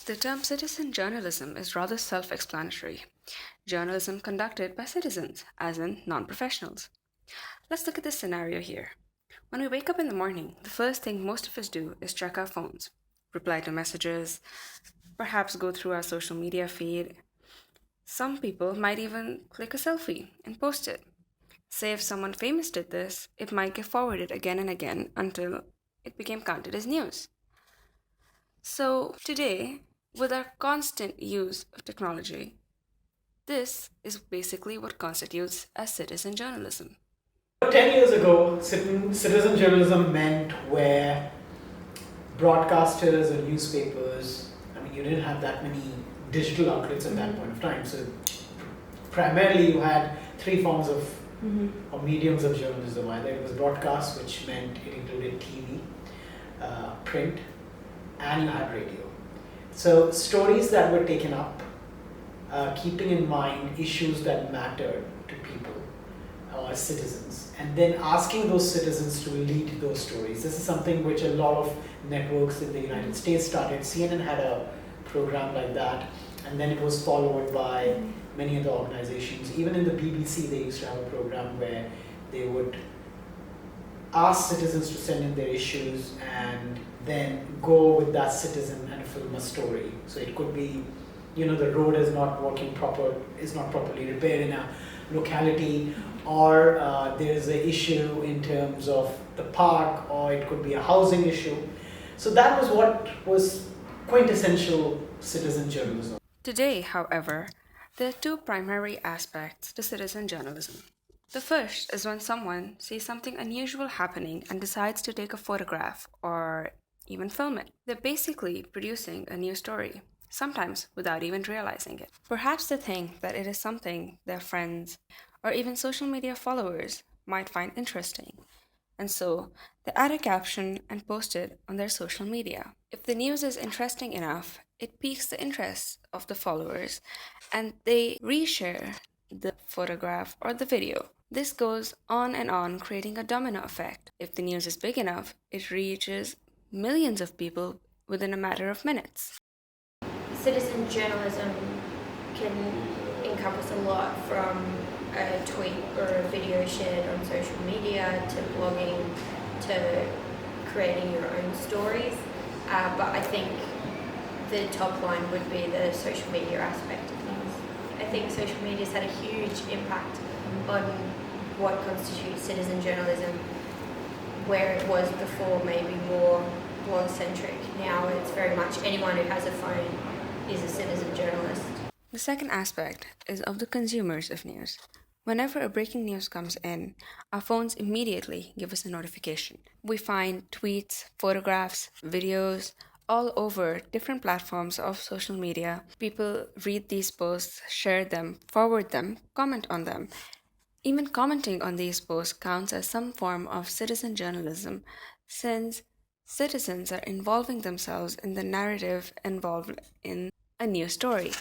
The term citizen journalism is rather self explanatory. Journalism conducted by citizens, as in non professionals. Let's look at this scenario here. When we wake up in the morning, the first thing most of us do is check our phones, reply to messages, perhaps go through our social media feed. Some people might even click a selfie and post it. Say if someone famous did this, it might get forwarded again and again until it became counted as news. So, today, with our constant use of technology, this is basically what constitutes as citizen journalism. 10 years ago, citizen journalism meant where broadcasters or newspapers, I mean, you didn't have that many digital outlets at that point of time. So, primarily, you had three forms of or mediums of journalism. Either it was broadcast, which meant it included TV, print, and you had radio. So, stories that were taken up, keeping in mind issues that mattered to people or citizens, and then asking those citizens to lead those stories. This is something which a lot of networks in the United States started. CNN had a program like that, and then it was followed by many other organizations. Even in the BBC, they used to have a program where they would ask citizens to send in their issues and then go with that citizen and film a story. So it could be, the road is not properly repaired in a locality, or there is an issue in terms of the park, or it could be a housing issue. So that was what was quintessential citizen journalism. Today, however, there are two primary aspects to citizen journalism. The first is when someone sees something unusual happening and decides to take a photograph or even film it. They're basically producing a new story, sometimes without even realizing it. Perhaps they think that it is something their friends or even social media followers might find interesting, and so they add a caption and post it on their social media. If the news is interesting enough, it piques the interest of the followers and they reshare the photograph or the video. This goes on, creating a domino effect. If the news is big enough, it reaches millions of people within a matter of minutes. Citizen journalism can encompass a lot, from a tweet or a video shared on social media to blogging to creating your own stories. But I think the top line would be the social media aspect of things. I think social media has had a huge impact on what constitutes citizen journalism, where it was before maybe more blog-centric. Now it's very much anyone who has a phone is a citizen journalist. The second aspect is of the consumers of news. Whenever a breaking news comes in, our phones immediately give us a notification. We find tweets, photographs, videos all over different platforms of social media. People read these posts, share them, forward them, comment on them. Even commenting on these posts counts as some form of citizen journalism, since citizens are involving themselves in the narrative involved in a news story.